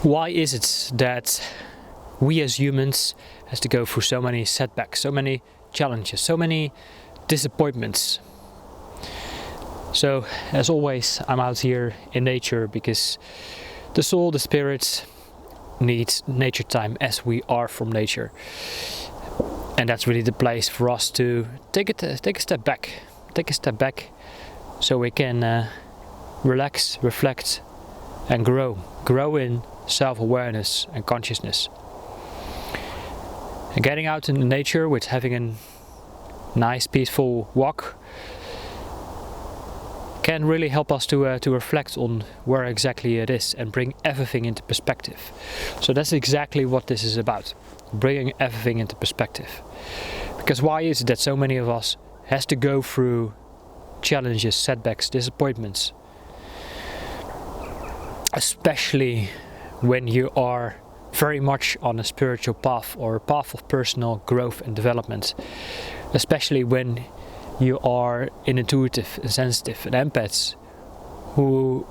Why is it that we as humans has to go through so many setbacks, so many challenges, so many disappointments? So, as always, I'm out here in nature because the soul, the spirit needs nature time as we are from nature. And that's really the place for us to take a step back so we can relax, reflect and grow in self-awareness and consciousness. And getting out in nature with having a nice peaceful walk can really help us to reflect on where exactly it is and bring everything into perspective. So that's exactly what this is about, bringing everything into perspective. Because why is it that so many of us has to go through challenges, setbacks, disappointments? Especially when you are very much on a spiritual path or a path of personal growth and development. Especially when you are an intuitive, sensitive, an empath who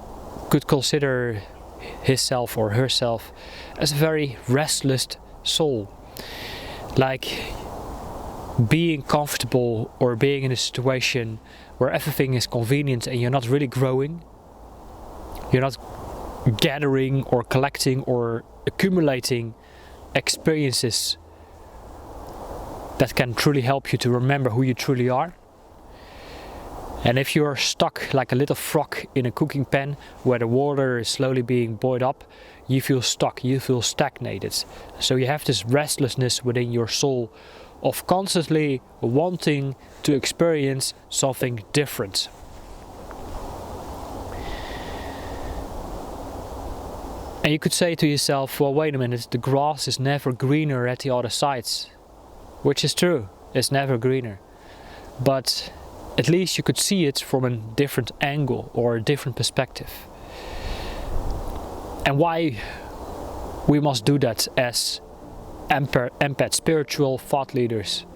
could consider himself or herself as a very restless soul. Like being comfortable or being in a situation where everything is convenient and you're not really growing, you're not gathering or collecting or accumulating experiences that can truly help you to remember who you truly are. And if you're stuck like a little frog in a cooking pan where the water is slowly being boiled up, you feel stuck, you feel stagnated. So you have this restlessness within your soul of constantly wanting to experience something different. And you could say to yourself, well, wait a minute, the grass is never greener at the other sides. Which is true, it's never greener. But at least you could see it from a different angle or a different perspective. And why we must do that as empath, spiritual thought leaders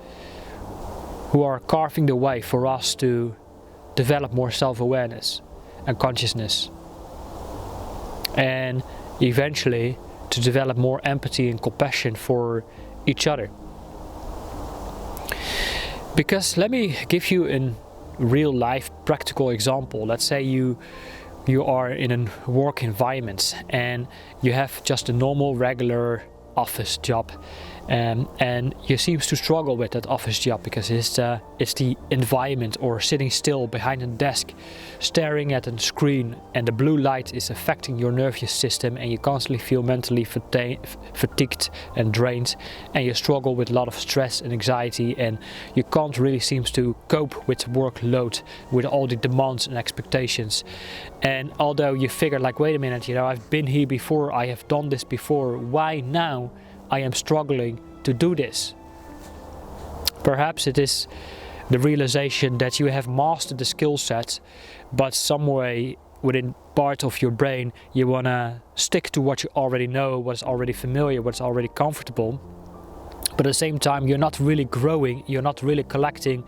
who are carving the way for us to develop more self-awareness and consciousness. And eventually to develop more empathy and compassion for each other. Because let me give you a real life practical example. Let's say you are in a work environment and you have just a normal regular office job, and you seem to struggle with that office job because it's the environment, or sitting still behind a desk staring at a screen, and the blue light is affecting your nervous system and you constantly feel mentally fatigued and drained, and you struggle with a lot of stress and anxiety, and you can't really seem to cope with the workload, with all the demands and expectations. And although you figure like, wait a minute, I've been here before, I have done this before, why now I am struggling to do this? Perhaps it is the realization that you have mastered the skill set, but some way within part of your brain you want to stick to what you already know, what's already familiar, what's already comfortable. But at the same time you're not really growing, you're not really collecting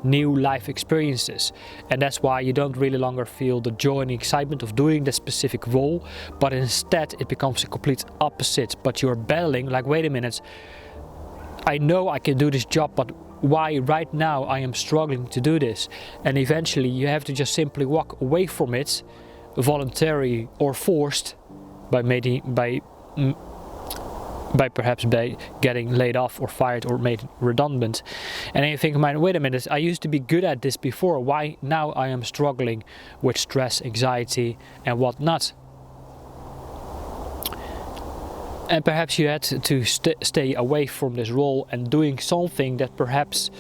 new life experiences, and that's why you don't really longer feel the joy and the excitement of doing that specific role, but instead it becomes a complete opposite. But you're battling like, wait a minute, I know I can do this job, but why right now I am struggling to do this? And eventually you have to just simply walk away from it, voluntarily or forced, by perhaps getting laid off or fired or made redundant. And then you think, wait a minute, I used to be good at this before, why now I am struggling with stress, anxiety and whatnot? And perhaps you had to stay away from this role and doing something that perhaps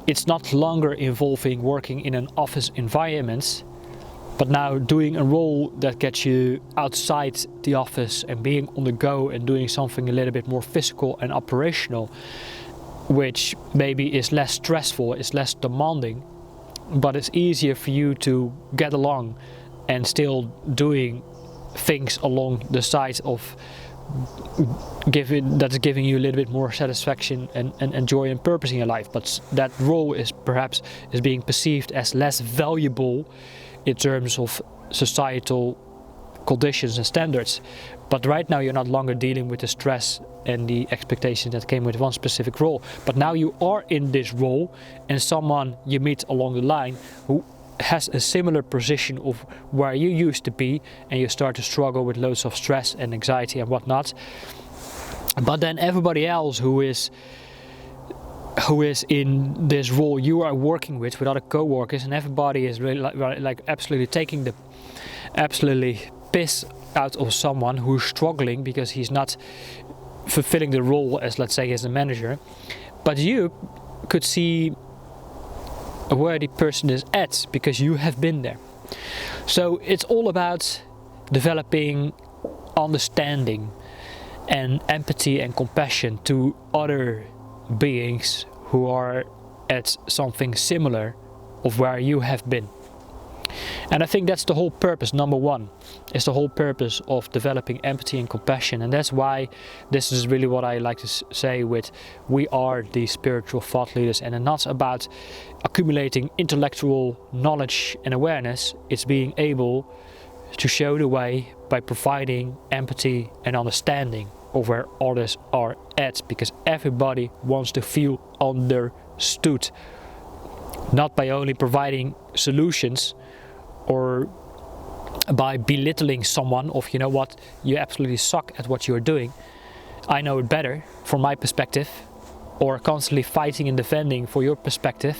it's not longer involving working in an office environment, but now doing a role that gets you outside the office and being on the go and doing something a little bit more physical and operational, which maybe is less stressful, is less demanding, but it's easier for you to get along and still doing things along the side of that's giving you a little bit more satisfaction and joy and purpose in your life. But that role is perhaps being perceived as less valuable in terms of societal conditions and standards. But right now you're not longer dealing with the stress and the expectations that came with one specific role. But now you are in this role, and someone you meet along the line who has a similar position of where you used to be, and you start to struggle with loads of stress and anxiety and whatnot. But then everybody else who is in this role you are working with other co-workers, and everybody is really like absolutely taking the absolutely piss out of someone who's struggling because he's not fulfilling the role as, let's say, as a manager. But you could see where the person is at because you have been there. So it's all about developing understanding and empathy and compassion to other beings who are at something similar of where you have been. And I think that's the whole purpose. Number one is the whole purpose of developing empathy and compassion, and that's why this is really what I like to say with we are the spiritual thought leaders, and it's not about accumulating intellectual knowledge and awareness. It's being able to show the way by providing empathy and understanding of where others are at, because everybody wants to feel understood, not by only providing solutions or by belittling someone of, you know what, you absolutely suck at what you're doing, I know it better from my perspective, or constantly fighting and defending for your perspective.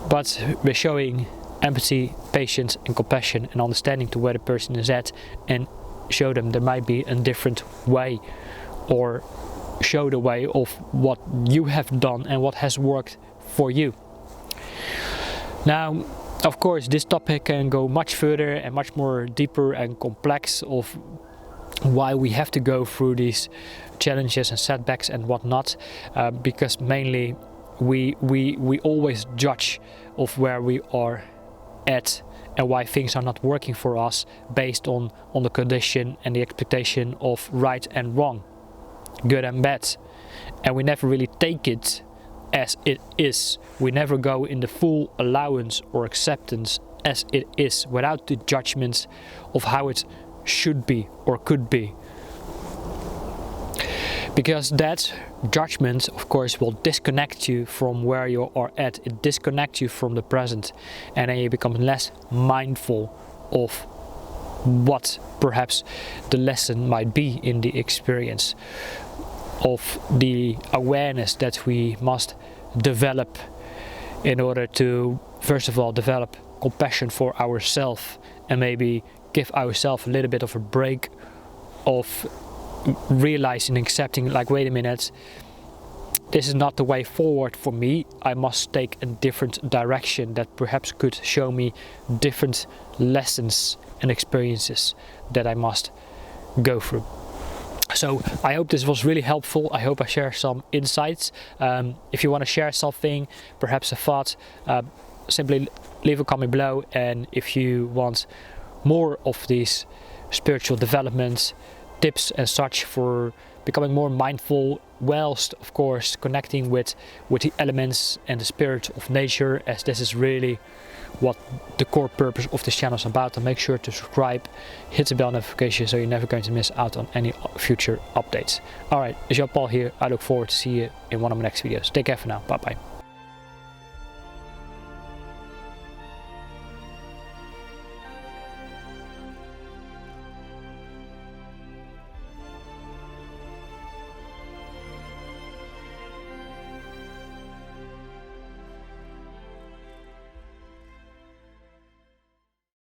But we're showing empathy, patience and compassion and understanding to where the person is at, and show them there might be a different way, or show the way of what you have done and what has worked for you. Now, of course, this topic can go much further and much more deeper and complex of why we have to go through these challenges and setbacks and whatnot, because mainly we always judge of where we are at and why things are not working for us based on the condition and the expectation of right and wrong, good and bad, and we never really take it as it is. We never go in the full allowance or acceptance as it is, without the judgments of how it should be or could be. Because that judgment, of course, will disconnect you from where you are at. It disconnects you from the present, and then you become less mindful of what perhaps the lesson might be in the experience, of the awareness that we must develop in order to, first of all, develop compassion for ourselves, and maybe give ourselves a little bit of a break of realizing, accepting, like, wait a minute, this is not the way forward for me. I must take a different direction that perhaps could show me different lessons and experiences that I must go through. So I hope this was really helpful. I hope I share some insights. If you want to share something, perhaps a thought, simply leave a comment below. And if you want more of these spiritual developments, tips and such for becoming more mindful, whilst of course connecting with the elements and the spirit of nature, as this is really what the core purpose of this channel is about, then make sure to subscribe, hit the bell notification so you're never going to miss out on any future updates. Alright, it's Jan Paul here. I look forward to see you in one of my next videos. Take care for now. Bye bye.